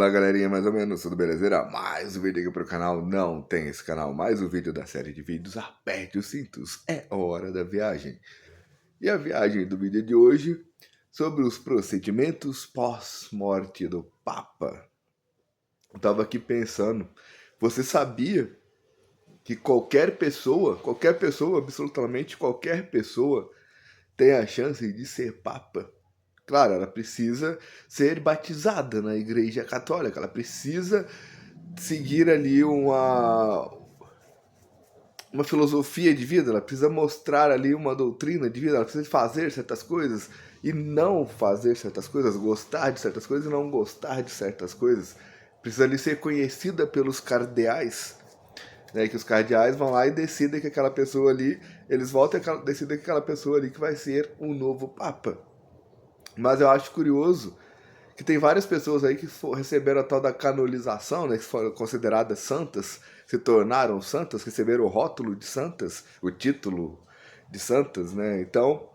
Fala galerinha, mais ou menos, tudo belezeira? Mais um vídeo aqui pro canal, não tem esse canal, mais um vídeo da série de vídeos, aperte os cintos, é hora da viagem. E a viagem do vídeo de hoje, sobre os procedimentos pós-morte do Papa. Eu tava aqui pensando, você sabia que qualquer pessoa, absolutamente qualquer pessoa, tem a chance de ser Papa? Claro, ela precisa ser batizada na Igreja Católica, ela precisa seguir ali uma filosofia de vida, ela precisa mostrar ali uma doutrina de vida, ela precisa fazer certas coisas e não fazer certas coisas, gostar de certas coisas e não gostar de certas coisas. Precisa ali ser conhecida pelos cardeais, né, que os cardeais vão lá e decidem que aquela pessoa ali, eles voltam e decidem que aquela pessoa ali que vai ser o novo Papa. Mas eu acho curioso que tem várias pessoas aí que receberam a tal da canonização, né, que foram consideradas santas, se tornaram santas, receberam o rótulo de santas, o título de santas, né? Então,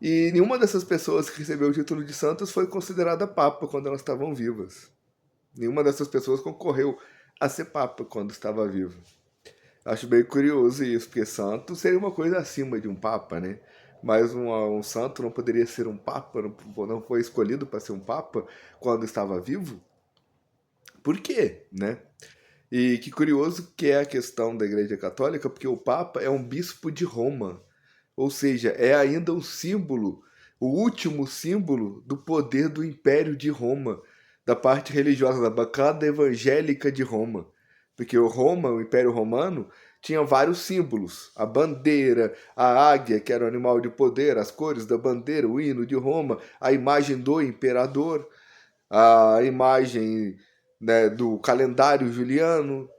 e nenhuma dessas pessoas que recebeu o título de santas foi considerada papa quando elas estavam vivas. Nenhuma dessas pessoas concorreu a ser papa quando estava viva. Acho bem curioso isso, porque santo seria uma coisa acima de um papa, né? Mas um santo não poderia ser um papa, não foi escolhido para ser um papa quando estava vivo? Por quê, né? E que curioso que é a questão da Igreja Católica, porque o papa é um bispo de Roma, ou seja, é ainda um símbolo, o último símbolo do poder do Império de Roma, da parte religiosa, da bancada evangélica de Roma. Porque o Império Romano, tinha vários símbolos. A bandeira, a águia, que era o animal de poder, as cores da bandeira, o hino de Roma, a imagem do imperador, a imagem, né, do calendário juliano,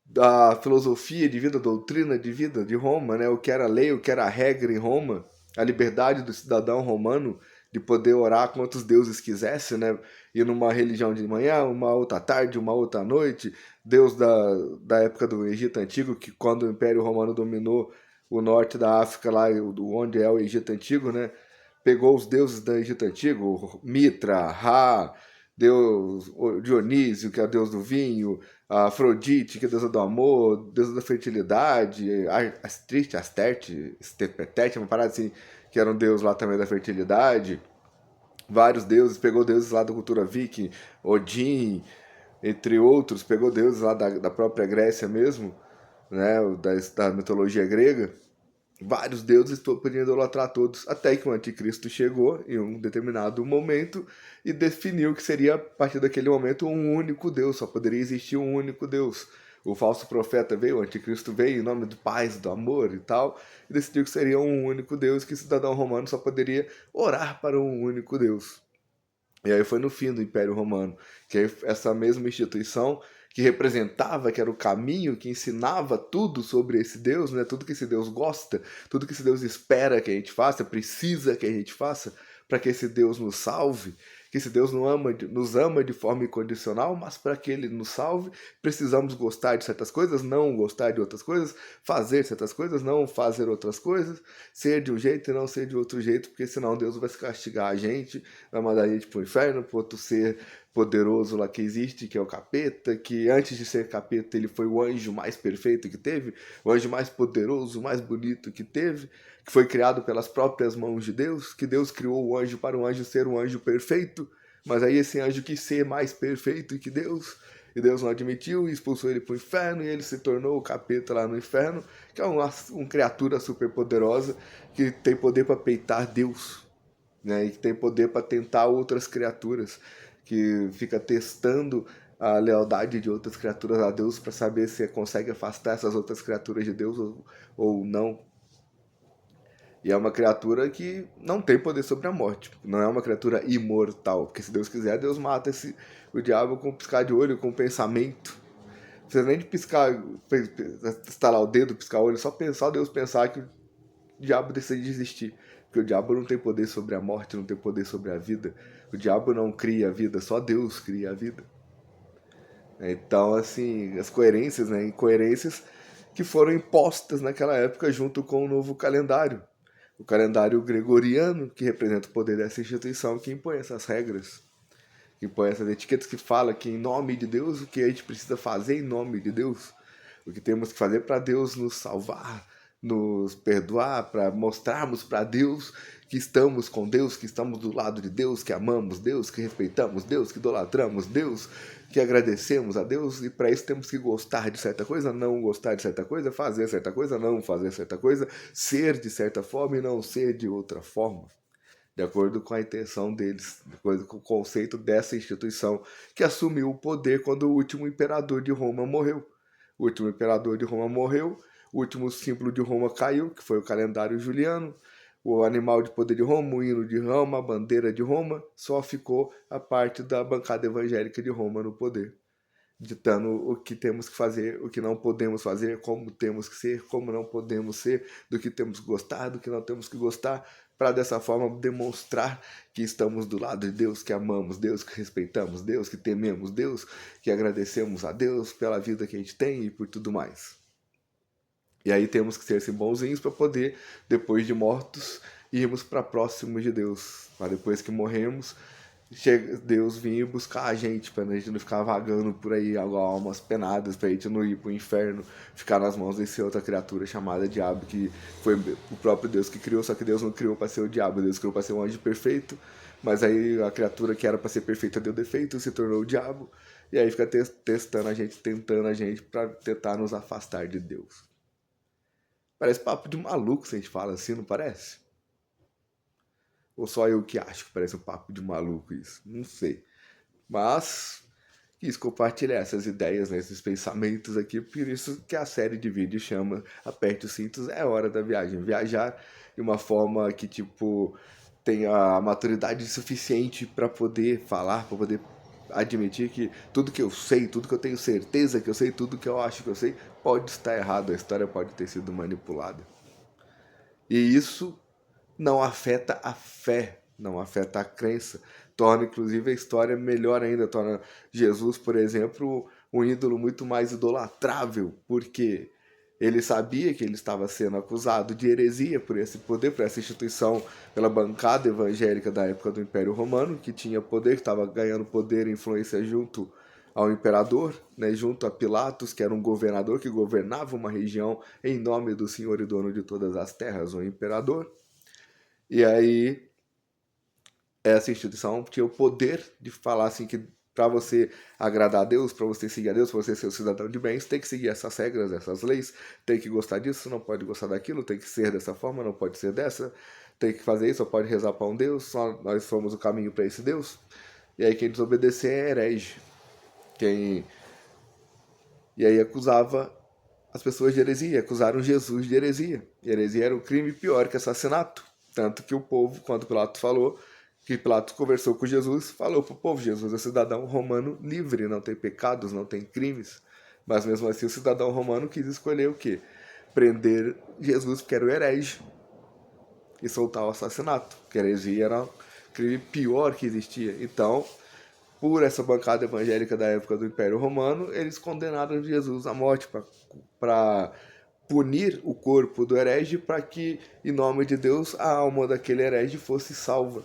da filosofia de vida, doutrina de vida de Roma, né? O que era lei, o que era regra em Roma, a liberdade do cidadão romano de poder orar quantos deuses quisesse, né? Ir numa religião de manhã, uma outra tarde, uma outra noite. Deus da época do Egito Antigo, que quando o Império Romano dominou o norte da África, lá onde é o Egito Antigo, né? Pegou os deuses do Egito Antigo, Mitra, Ra, Deus Dionísio, que é o deus do vinho, a Afrodite, que é a deusa do amor, deusa da fertilidade, Asterte, uma parada assim, que era um deus lá também da fertilidade. Vários deuses, pegou deuses lá da cultura viking, Odin, entre outros, pegou deuses lá da própria Grécia mesmo, né, da mitologia grega. Vários deuses podiam idolatrar todos, até que o anticristo chegou em um determinado momento e definiu que seria, a partir daquele momento, um único Deus, só poderia existir um único Deus. O falso profeta veio, o anticristo veio em nome do paz, do amor e tal, e decidiu que seria um único Deus, que o cidadão romano só poderia orar para um único Deus. E aí foi no fim do Império Romano, que aí essa mesma instituição que representava, que era o caminho, que ensinava tudo sobre esse Deus, né? Tudo que esse Deus gosta, tudo que esse Deus espera que a gente faça, precisa que a gente faça, para que esse Deus nos salve, que esse Deus nos ama de forma incondicional, mas para que ele nos salve, precisamos gostar de certas coisas, não gostar de outras coisas, fazer certas coisas, não fazer outras coisas, ser de um jeito e não ser de outro jeito, porque senão Deus vai castigar a gente, vai mandar a gente pro inferno, pro outro ser poderoso lá que existe, que é o capeta, que antes de ser capeta ele foi o anjo mais perfeito que teve, o anjo mais poderoso, mais bonito que teve, que foi criado pelas próprias mãos de Deus, que Deus criou o anjo para o anjo ser um anjo perfeito, mas aí esse anjo quis ser mais perfeito que Deus, e Deus não admitiu e expulsou ele para o inferno, e ele se tornou o capeta lá no inferno, que é uma criatura super poderosa, que tem poder para peitar Deus, né, e que tem poder para tentar outras criaturas, que fica testando a lealdade de outras criaturas a Deus para saber se consegue afastar essas outras criaturas de Deus ou não. E é uma criatura que não tem poder sobre a morte, não é uma criatura imortal, porque se Deus quiser, Deus mata o diabo com um piscar de olho, com um pensamento. Não precisa nem de piscar, estalar o dedo, piscar o olho, só pensar, Deus pensar que o diabo decide existir. Porque o diabo não tem poder sobre a morte, não tem poder sobre a vida. O diabo não cria a vida, só Deus cria a vida. Então, assim, as coerências, né, incoerências que foram impostas naquela época junto com o novo calendário. O calendário gregoriano, que representa o poder dessa instituição que impõe essas regras. que põe essas etiquetas, que fala que em nome de Deus, o que a gente precisa fazer em nome de Deus, o que temos que fazer para Deus nos salvar, nos perdoar, para mostrarmos para Deus que estamos com Deus, que estamos do lado de Deus, que amamos Deus, que respeitamos Deus, que idolatramos Deus, que agradecemos a Deus, e para isso temos que gostar de certa coisa, não gostar de certa coisa, fazer certa coisa, não fazer certa coisa, ser de certa forma e não ser de outra forma, de acordo com a intenção deles, de acordo com o conceito dessa instituição que assumiu o poder quando o último imperador de Roma morreu. O último imperador de Roma morreu, o último símbolo de Roma caiu, que foi o calendário juliano, o animal de poder de Roma, o hino de Roma, a bandeira de Roma, só ficou a parte da bancada evangélica de Roma no poder, ditando o que temos que fazer, o que não podemos fazer, como temos que ser, como não podemos ser, do que temos que gostar, do que não temos que gostar, para dessa forma demonstrar que estamos do lado de Deus, que amamos Deus, que respeitamos Deus, que tememos Deus, que agradecemos a Deus pela vida que a gente tem e por tudo mais. E aí temos que ser assim, bonzinhos para poder, depois de mortos, irmos para próximos de Deus. Para depois que morremos, Deus vir buscar a gente, para a gente não ficar vagando por aí, almas penadas, para a gente não ir para o inferno, ficar nas mãos desse outra criatura chamada diabo, que foi o próprio Deus que criou, só que Deus não criou para ser o diabo, Deus criou para ser um anjo perfeito, mas aí a criatura que era para ser perfeita deu defeito, se tornou o diabo, e aí fica testando a gente, tentando a gente para tentar nos afastar de Deus. Parece papo de maluco se a gente fala assim, não parece? Ou só eu que acho que parece um papo de maluco isso? Não sei. Mas quis compartilhar essas ideias, né, esses pensamentos aqui, por isso que a série de vídeos chama Aperte os Cintos, é hora da viagem. Viajar de uma forma que, tipo, tenha a maturidade suficiente para poder falar, para poder admitir que tudo que eu sei, tudo que eu tenho certeza que eu sei, tudo que eu acho que eu sei, pode estar errado, a história pode ter sido manipulada. E isso não afeta a fé, não afeta a crença, torna inclusive a história melhor ainda, torna Jesus, por exemplo, um ídolo muito mais idolatrável, porque ele sabia que ele estava sendo acusado de heresia por esse poder, por essa instituição, pela bancada evangélica da época do Império Romano, que tinha poder, que estava ganhando poder e influência junto ao imperador, né, junto a Pilatos, que era um governador que governava uma região em nome do Senhor e dono de todas as terras, o imperador. E aí essa instituição tinha o poder de falar assim que para você agradar a Deus, para você seguir a Deus, para você ser um cidadão de bem, você tem que seguir essas regras, essas leis, tem que gostar disso, não pode gostar daquilo, tem que ser dessa forma, não pode ser dessa, tem que fazer isso, só pode rezar para um Deus, só nós somos o caminho para esse Deus. E aí quem desobedecer é herege. E aí acusava as pessoas de heresia, acusaram Jesus de heresia. E heresia era um crime pior que assassinato. Tanto que o povo, quando Pilatos falou, que Pilatos conversou com Jesus, falou para o povo, Jesus é cidadão romano livre, não tem pecados, não tem crimes. Mas mesmo assim o cidadão romano quis escolher o quê? Prender Jesus porque era o herege e soltar o assassinato, porque a heresia era o crime pior que existia. Então, por essa bancada evangélica da época do Império Romano, eles condenaram Jesus à morte para punir o corpo do herege para que, em nome de Deus, a alma daquele herege fosse salva.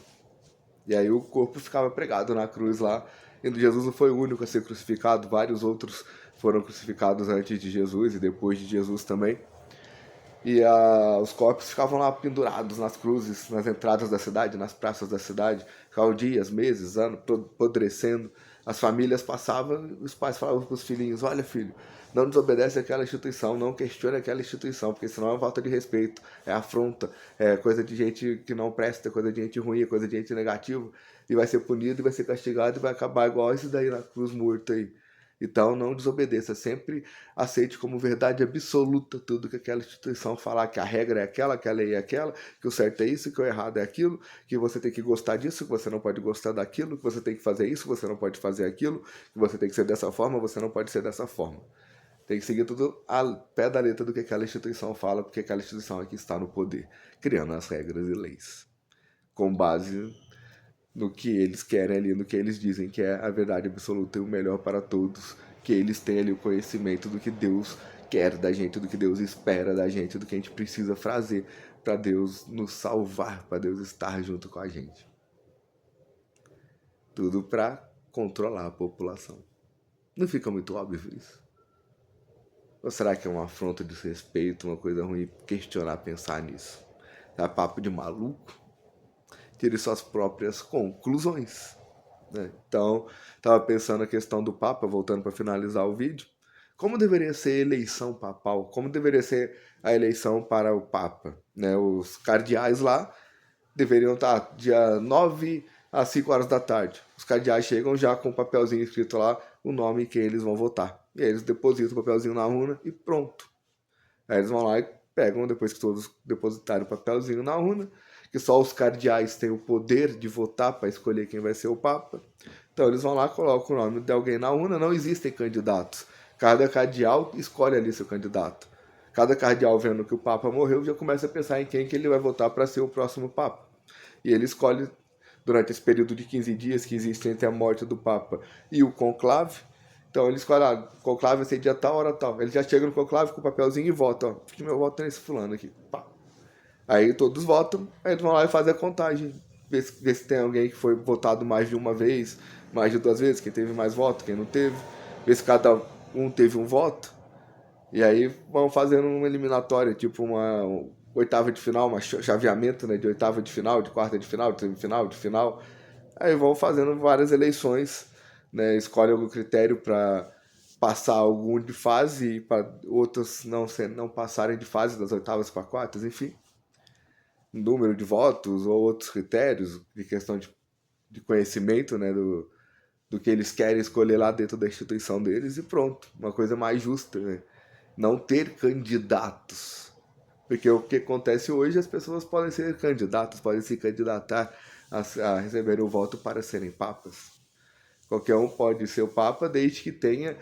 E aí o corpo ficava pregado na cruz lá. E Jesus não foi o único a ser crucificado, vários outros foram crucificados antes de Jesus e depois de Jesus também. E os corpos ficavam lá pendurados nas cruzes, nas entradas da cidade, nas praças da cidade. Ficavam dias, meses, anos, apodrecendo. As famílias passavam, os pais falavam para os filhinhos, olha filho, não desobedece àquela instituição, não questione aquela instituição, porque senão é falta de respeito, é afronta, é coisa de gente que não presta, é coisa de gente ruim, é coisa de gente negativa, e vai ser punido, e vai ser castigado, e vai acabar igual esse daí na cruz morto aí. Então não desobedeça, sempre aceite como verdade absoluta tudo que aquela instituição falar, que a regra é aquela, que a lei é aquela, que o certo é isso, que o errado é aquilo, que você tem que gostar disso, que você não pode gostar daquilo, que você tem que fazer isso, que você não pode fazer aquilo, que você tem que ser dessa forma, você não pode ser dessa forma. Tem que seguir tudo ao pé da letra do que aquela instituição fala, porque aquela instituição é que está no poder, criando as regras e leis, com base no que eles querem ali, no que eles dizem que é a verdade absoluta e o melhor para todos, que eles têm ali o conhecimento do que Deus quer da gente, do que Deus espera da gente, do que a gente precisa fazer para Deus nos salvar, para Deus estar junto com a gente. Tudo para controlar a população. Não fica muito óbvio isso? Ou será que é uma afronta de desrespeito, uma coisa ruim questionar, pensar nisso? É papo de maluco? Tire suas próprias conclusões. Né? Então, estava pensando a questão do Papa, voltando para finalizar o vídeo. Como deveria ser a eleição papal? Como deveria ser a eleição para o Papa? Né? Os cardeais lá deveriam estar dia 9 às 5 horas da tarde. Os cardeais chegam já com o papelzinho escrito lá, o nome que eles vão votar. E aí eles depositam o papelzinho na urna e pronto. Aí eles vão lá e pegam, depois que todos depositarem o papelzinho na urna, que só os cardeais têm o poder de votar para escolher quem vai ser o Papa. Então eles vão lá, colocam o nome de alguém na urna, não existem candidatos. Cada cardeal escolhe ali seu candidato. Cada cardeal vendo que o Papa morreu já começa a pensar em quem que ele vai votar para ser o próximo Papa. E ele escolhe, durante esse período de 15 dias que existe entre a morte do Papa e o conclave, então eles escolhem, o conclave vai ser dia tal, hora tal. Eles já chegam no conclave com o papelzinho e votam. Ó, meu voto é nesse fulano aqui. Pá. Aí todos votam, aí eles vão lá e fazem a contagem. Ver se tem alguém que foi votado mais de uma vez, mais de 2 vezes, quem teve mais voto, quem não teve. Ver se cada um teve um voto. E aí vão fazendo uma eliminatória, tipo uma oitava de final, um chaveamento, né, de oitava de final, de quarta de final, de semifinal, de final. Aí vão fazendo várias eleições, né, escolhe algum critério para passar algum de fase e para outros não passarem de fase das oitavas para quartas, enfim. Número de votos ou outros critérios de questão de conhecimento, né, do que eles querem escolher lá dentro da instituição deles e pronto. Uma coisa mais justa, né? Não ter candidatos. Porque o que acontece hoje, as pessoas podem ser candidatos, podem se candidatar a receber o voto para serem papas. Qualquer um pode ser o papa desde que tenha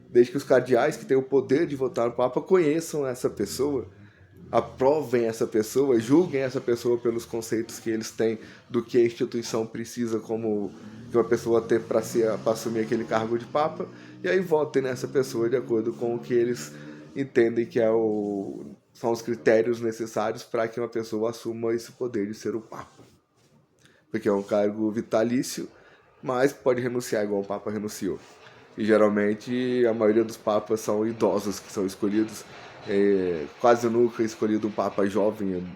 desde que os cardeais que têm o poder de votar no papa conheçam essa pessoa, aprovem essa pessoa, julguem essa pessoa pelos conceitos que eles têm do que a instituição precisa como que uma pessoa ter para assumir aquele cargo de papa, e aí votem nessa pessoa de acordo com o que eles entendem que são os critérios necessários para que uma pessoa assuma esse poder de ser o papa. Porque é um cargo vitalício, mas pode renunciar igual o papa renunciou. E geralmente a maioria dos papas são idosos que são escolhidos. Quase nunca escolhido um papa jovem,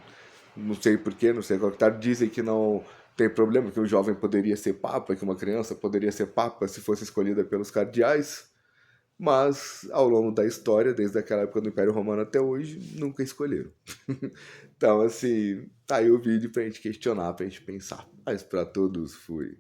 não sei porquê, não sei qual que tá. Dizem que não tem problema, que um jovem poderia ser papa, que uma criança poderia ser papa se fosse escolhida pelos cardeais, mas ao longo da história, desde aquela época do Império Romano até hoje, nunca escolheram. Então, assim, tá aí o vídeo pra gente questionar, pra gente pensar. Mas pra todos, fui.